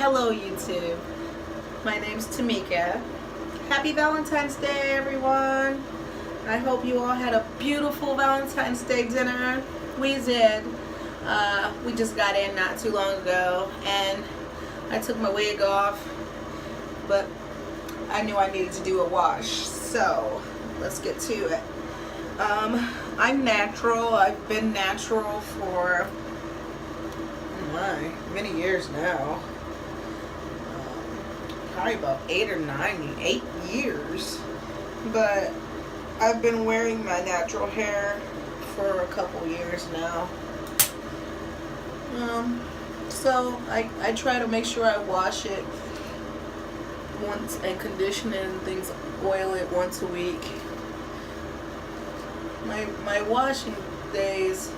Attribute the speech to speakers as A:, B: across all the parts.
A: Hello YouTube, my name's Tamika. Happy Valentine's Day everyone. I hope you all had a beautiful Valentine's Day dinner. We did. We just got in not too long ago and I took my wig off, but I knew I needed to do a wash, so let's get to it. I'm natural. I've been natural for many years now. Probably about 8 years. But I've been wearing my natural hair for a couple years now. So I try to make sure I wash it once and condition it and things, oil it once a week. My washing days,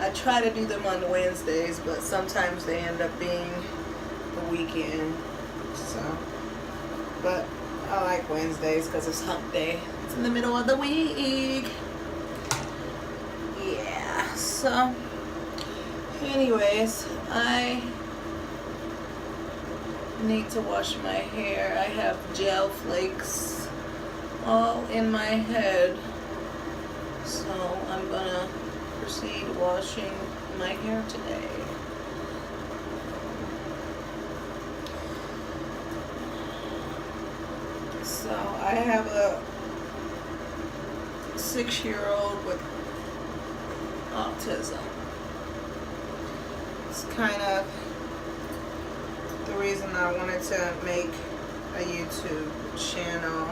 A: I try to do them on Wednesdays, but sometimes they end up being the weekend. So, but I like Wednesdays because it's hump day. It's in the middle of the week. Yeah, so anyways, I need to wash my hair. I have gel flakes all in my head. So I'm gonna proceed washing my hair today. So I have a 6-year-old with autism. It's kind of the reason I wanted to make a YouTube channel,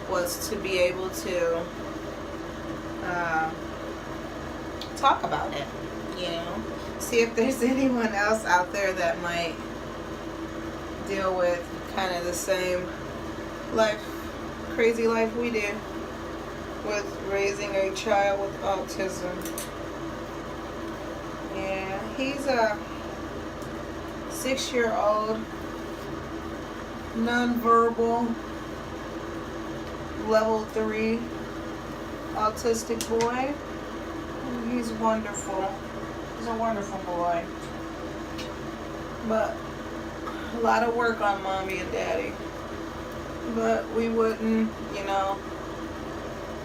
A: was to be able to talk about it, you know, see if there's anyone else out there that might deal with kind of the same crazy life we do with raising a child with autism. Yeah, he's a 6-year-old nonverbal level 3 autistic boy. He's wonderful. He's a wonderful boy. But a lot of work on mommy and daddy. But we wouldn't, you know,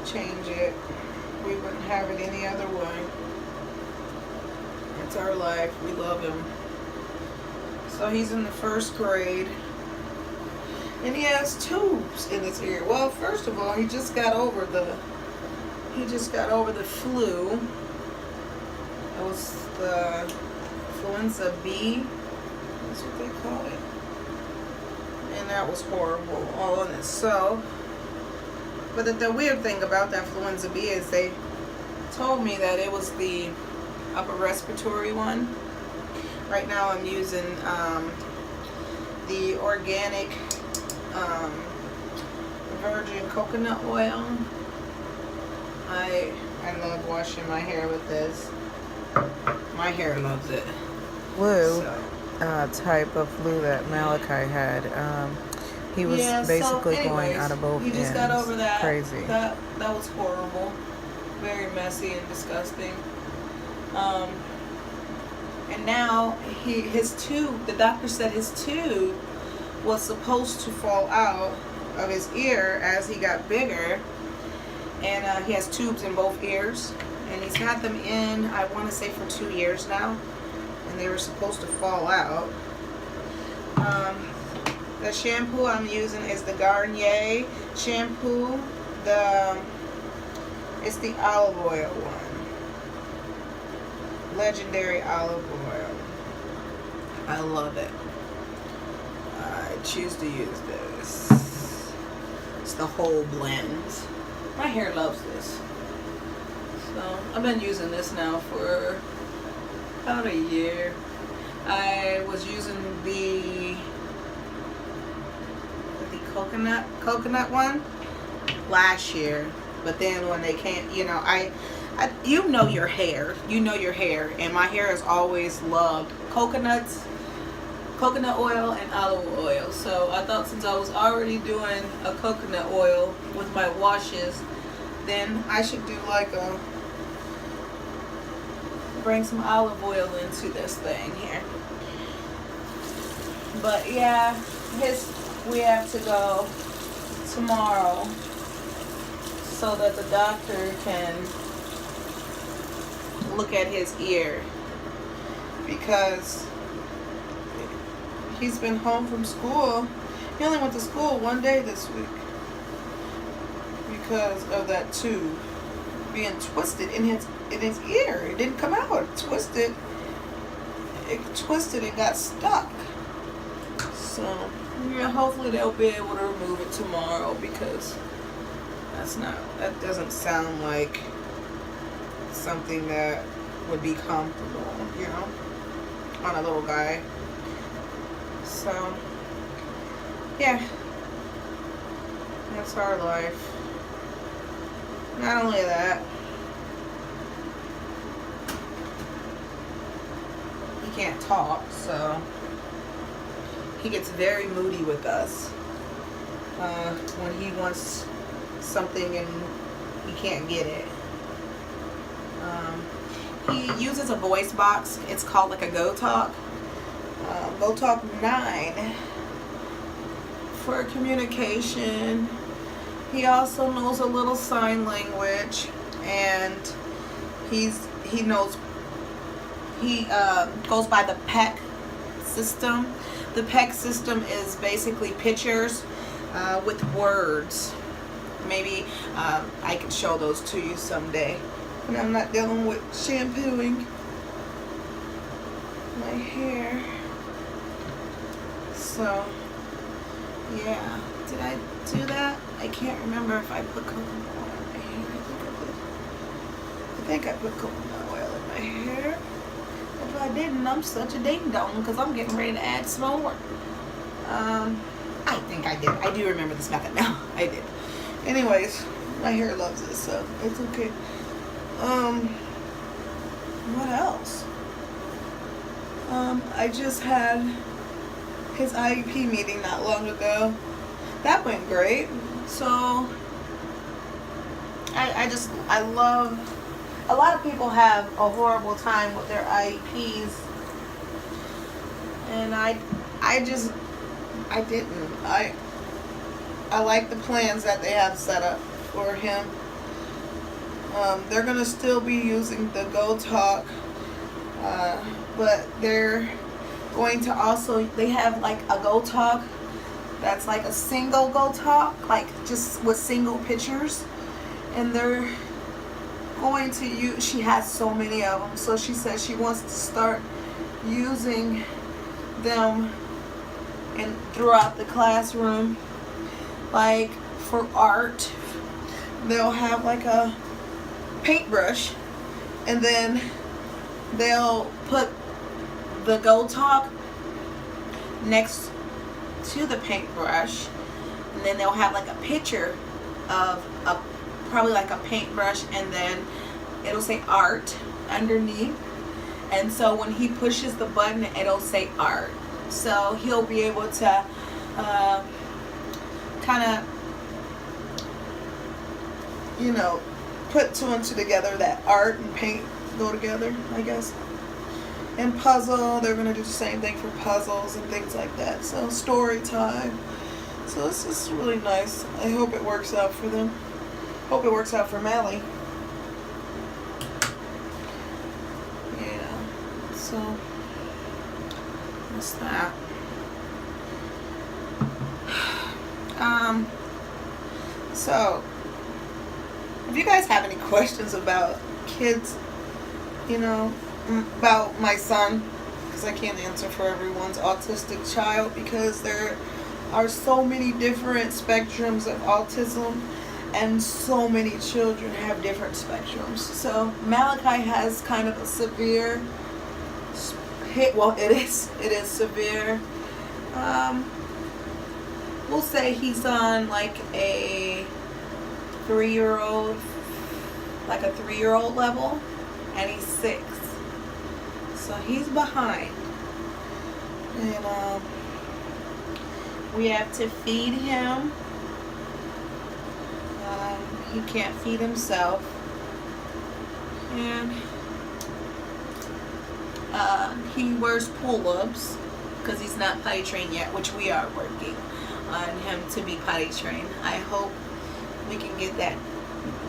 A: change it. We wouldn't have it any other way. It's our life. We love him. So he's in the 1st grade. And he has tubes in his ear. Well, first of all, he just got over the flu. It was the influenza B. That's what they call it. And that was horrible all in itself. But the weird thing about the influenza B is they told me that it was the upper respiratory one. Right now I'm using the organic virgin coconut oil. I love washing my hair with this. My hair loves it.
B: Flu, type of flu that Malachi had. He was basically going out of both ends.
A: He just got over that.
B: Crazy.
A: That was horrible. Very messy and disgusting. And now his tube, the doctor said his tube was supposed to fall out of his ear as he got bigger. And he has tubes in both ears, and he's had them in, I want to say, for 2 years now, and they were supposed to fall out. The shampoo I'm using is the Garnier shampoo. It's the olive oil one, legendary olive oil. I love it. I choose to use this. It's the whole blend. My hair loves this. So I've been using this now for about a year. I was using the coconut one last year, but then when they can't, you know, you know your hair, and my hair has always loved coconut oil and olive oil. So I thought, since I was already doing a coconut oil with my washes, then I should do like bring some olive oil into this thing here. But yeah, we have to go tomorrow so that the doctor can look at his ear, because he's been home from school. He only went to school one day this week because of that tube being twisted in his ear. It didn't come out. It twisted and got stuck. So yeah, hopefully they'll be able to remove it tomorrow, because that doesn't sound like something that would be comfortable, on a little guy. So yeah, that's our life. Not only that, he can't talk, so he gets very moody with us when he wants something and he can't get it. He uses a voice box. It's called like a Go Talk 9 for communication. He also knows a little sign language, and he goes by the PEC system. The PEC system is basically pictures with words. Maybe I can show those to you someday when I'm not dealing with shampooing my hair. So yeah, did I do that? I can't remember if I put coconut oil in my hair. I think I put coconut oil in my hair. If I didn't, I'm such a ding dong, because I'm getting ready to add some more. I think I did. I do remember this method now. I did. Anyways, my hair loves it, so it's okay. What else? I just had his IEP meeting not long ago. That went great. So I love, a lot of people have a horrible time with their IEPs, and I didn't. I like the plans that they have set up for him. They're gonna still be using the Go Talk, but they're going to also, they have like a Go Talk that's like a single Go Talk, like just with single pictures, and they're going to use, she has so many of them, so she says she wants to start using them throughout the classroom. Like for art, they'll have like a paintbrush, and then they'll put the Go Talk next to the paintbrush, and then they'll have like a picture of probably like a paintbrush, and then it'll say art underneath, and so when he pushes the button, it'll say art. So he'll be able to kind of, put two and two together, that art and paint go together, I guess. And puzzle, they're going to do the same thing for puzzles and things like that. So story time. So this is really nice. I hope it works out for them. Hope it works out for Malik. Yeah. So that's that. So if you guys have any questions about kids, about my son, because I can't answer for everyone's autistic child, because there are so many different spectrums of autism, and so many children have different spectrums. So Malachi has kind of a severe it is severe. We'll say he's on like a 3-year-old level, and he's 6. So he's behind. And we have to feed him. He can't feed himself. And he wears pull-ups because he's not potty trained yet, which we are working on him to be potty trained. I hope we can get that.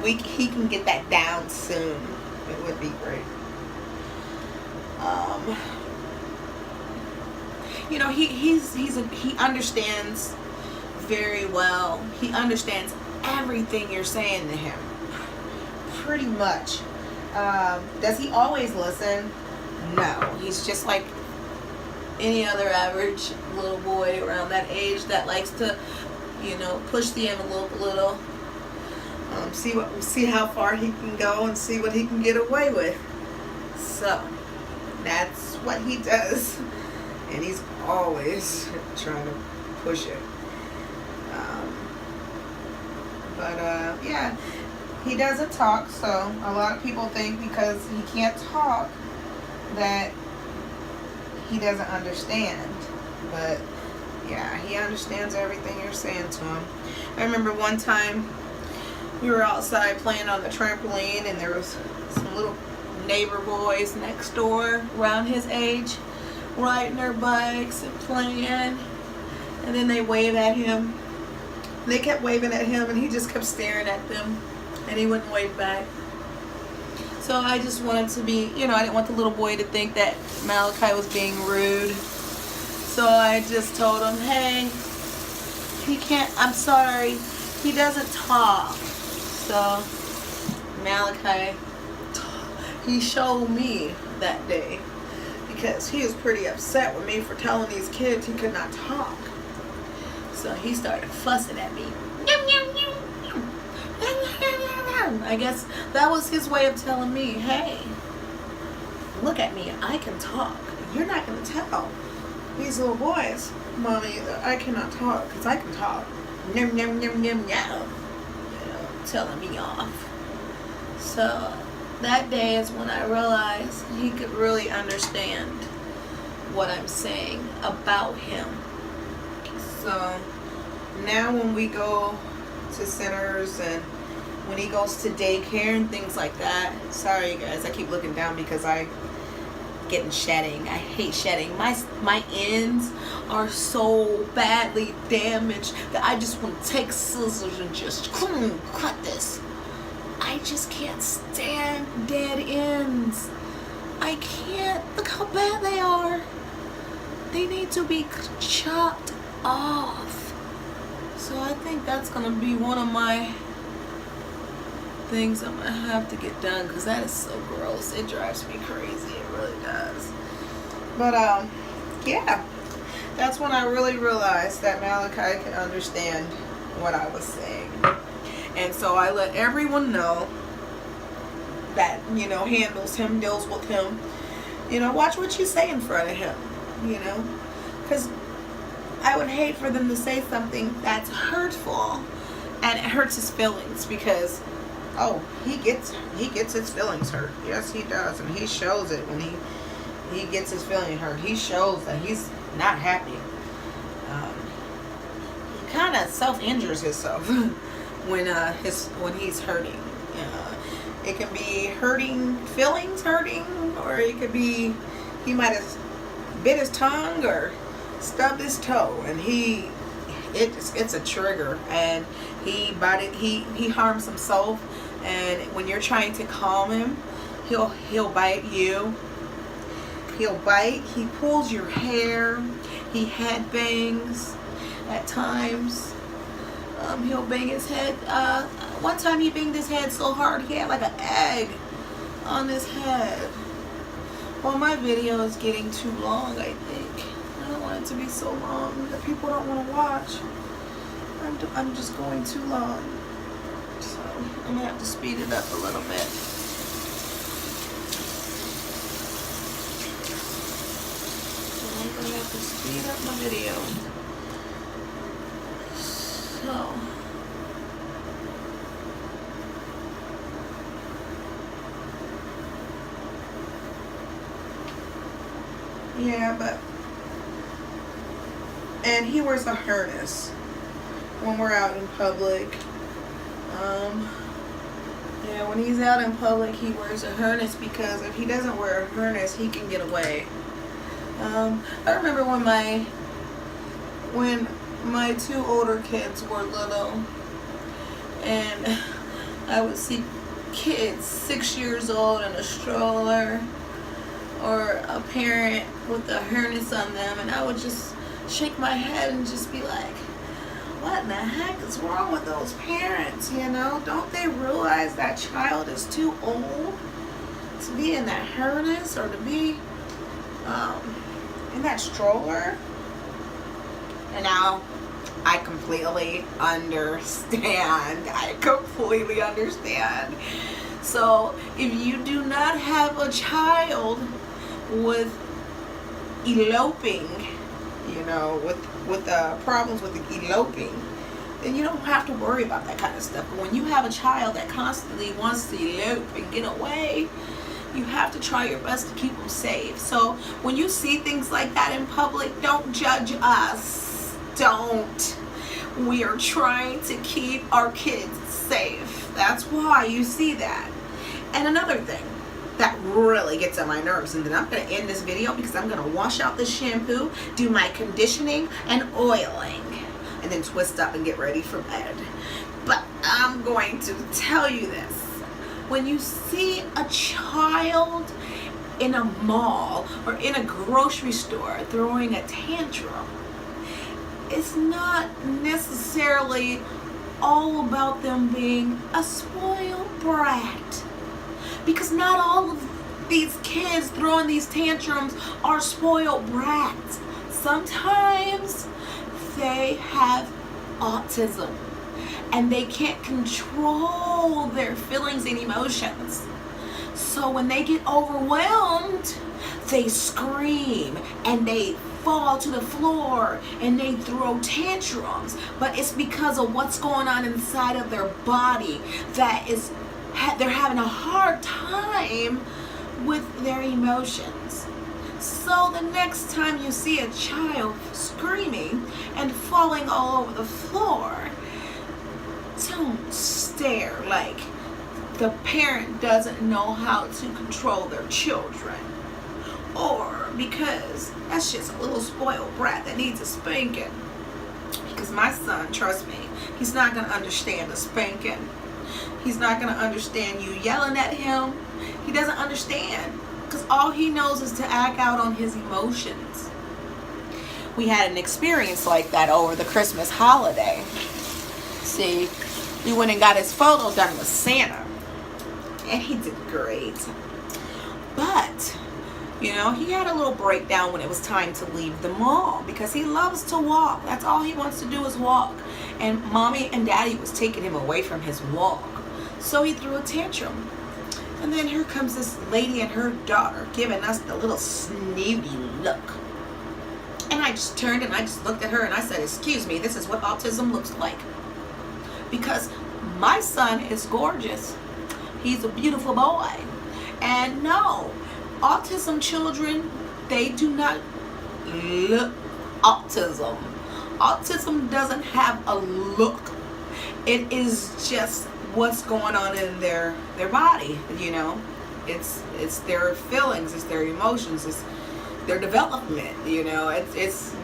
A: He can get that down soon. It would be great. You know, he understands very well. He understands everything you're saying to him, pretty much. Does he always listen? No. He's just like any other average little boy around that age that likes to, you know, push the envelope a little. See how far he can go and see what he can get away with. So that's what he does, and he's always trying to push it. Yeah, he doesn't talk, so a lot of people think because he can't talk that he doesn't understand. But yeah, he understands everything you're saying to him. I remember one time we were outside playing on the trampoline, and there was some little neighbor boys next door around his age riding their bikes and playing, and then they wave at him. They kept waving at him, and he just kept staring at them, and he wouldn't wave back. So I just wanted to be, you know, I didn't want the little boy to think that Malachi was being rude. So I just told him, hey, he can't, I'm sorry, he doesn't talk. So Malachi, he showed me that day, because he was pretty upset with me for telling these kids he could not talk. So he started fussing at me. I guess that was his way of telling me, hey, look at me, I can talk. You're not going to tell these little boys, Mommy, that I cannot talk, because I can talk. Yum, yum, yum, yum, yum. You know, telling me off. So that day is when I realized he could really understand what I'm saying about him. So now when we go to centers and when he goes to daycare and things like that, sorry guys, I keep looking down because I getting shedding. I hate shedding. My ends are so badly damaged that I just want to take scissors and just cut this. I just can't stand dead ends. I can't. Look how bad they are. They need to be chopped off. So I think that's going to be one of my things I'm going to have to get done, because that is so gross. It drives me crazy. It really does. But, yeah. That's when I really realized that Malachi can understand what I was saying. And so I let everyone know that, you know, handles him, deals with him. You know, watch what you say in front of him, you know. Because I would hate for them to say something that's hurtful and it hurts his feelings, because, oh, he gets his feelings hurt. Yes, he does. And he shows it when he gets his feelings hurt. He shows that he's not happy. He kind of self-injures himself when he's hurting. It can be hurting, feelings hurting, or it could be he might have bit his tongue or stubbed his toe, and it's a trigger, and he harms himself. And when you're trying to calm him, he'll bite you. He'll bite. He pulls your hair. He head bangs at times. He'll bang his head. One time he banged his head so hard he had like an egg on his head. Well, my video is getting too long, I think. I don't want it to be so long that people don't want to watch. I'm just going too long. So I'm going to have to speed it up a little bit. So I'm going to have to speed up my video. So yeah, and he wears a harness when we're out in public. Yeah, when he's out in public, he wears a harness, because if he doesn't wear a harness, he can get away I remember when my two older kids were little, and I would see kids 6 years old in a stroller, or a parent with a harness on them, and I would just shake my head and just be like, what in the heck is wrong with those parents? You know, don't they realize that child is too old to be in that harness or to be in that stroller? And now I completely understand. So if you do not have a child with eloping, you know, with problems with eloping, then you don't have to worry about that kind of stuff. But when you have a child that constantly wants to elope and get away, you have to try your best to keep them safe. So when you see things like that in public, don't judge us. Don't. We are trying to keep our kids safe. That's why you see that. And another thing that really gets on my nerves, and then I'm going to end this video because I'm going to wash out this shampoo, do my conditioning and oiling, and then twist up and get ready for bed. But I'm going to tell you this. When you see a child in a mall or in a grocery store throwing a tantrum, it's not necessarily all about them being a spoiled brat. Because not all of these kids throwing these tantrums are spoiled brats. Sometimes they have autism and they can't control their feelings and emotions. So when they get overwhelmed, they scream and they fall to the floor and they throw tantrums. But it's because of what's going on inside of their body that is they're having a hard time with their emotions. So the next time you see a child screaming and falling all over the floor, don't stare like the parent doesn't know how to control their children, or because that's just a little spoiled brat that needs a spanking. Because my son, trust me, he's not going to understand a spanking. He's not going to understand you yelling at him. He doesn't understand because all he knows is to act out on his emotions. We had an experience like that over the Christmas holiday. See, we went and got his photo done with Santa, and he did great. But, you know, he had a little breakdown when it was time to leave the mall because he loves to walk. That's all he wants to do is walk. And mommy and daddy was taking him away from his walk. So he threw a tantrum. And then here comes this lady and her daughter giving us the little snooty look. And I just turned and I just looked at her and I said, excuse me, this is what autism looks like. Because my son is gorgeous. He's a beautiful boy. And no, autism children, they do not look autism. Autism doesn't have a look. It is just what's going on in their body, you know. It's their feelings, it's their emotions, it's their development, you know. It's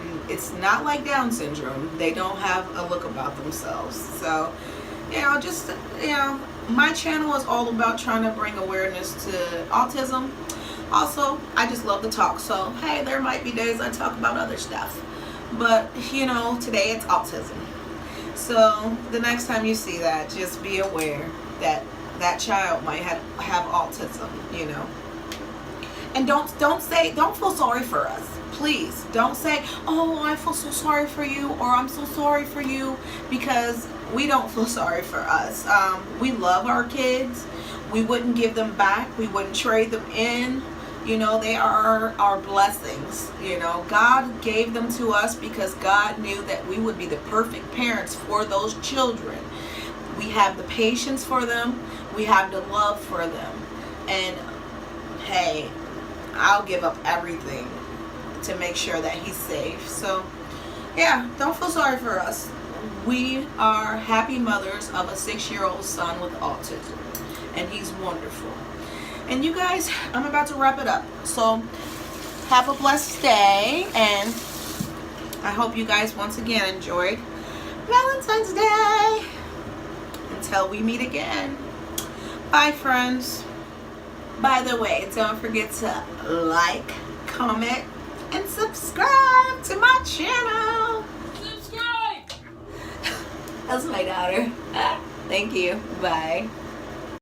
A: not like Down syndrome. They don't have a look about themselves. So, you know, just, you know, my channel is all about trying to bring awareness to autism. Also, I just love to talk. So, hey, there might be days I talk about other stuff. But, you know, today it's autism. So, the next time you see that, just be aware that that child might have autism, you know. And don't feel sorry for us. Please, don't say, oh, I feel so sorry for you, or I'm so sorry for you, because we don't feel sorry for us. We love our kids. We wouldn't give them back. We wouldn't trade them in. You know, they are our blessings. You know, God gave them to us because God knew that we would be the perfect parents for those children. We have the patience for them. We have the love for them. And hey, I'll give up everything to make sure that he's safe. So yeah, don't feel sorry for us. We are happy mothers of a 6-year-old son with autism, and he's wonderful. And you guys, I'm about to wrap it up. So have a blessed day, and I hope you guys once again enjoyed Valentine's Day. Until we meet again. Bye, friends. By the way, don't forget to like, comment, and subscribe to my channel. Subscribe! That's my daughter. Thank you. Bye.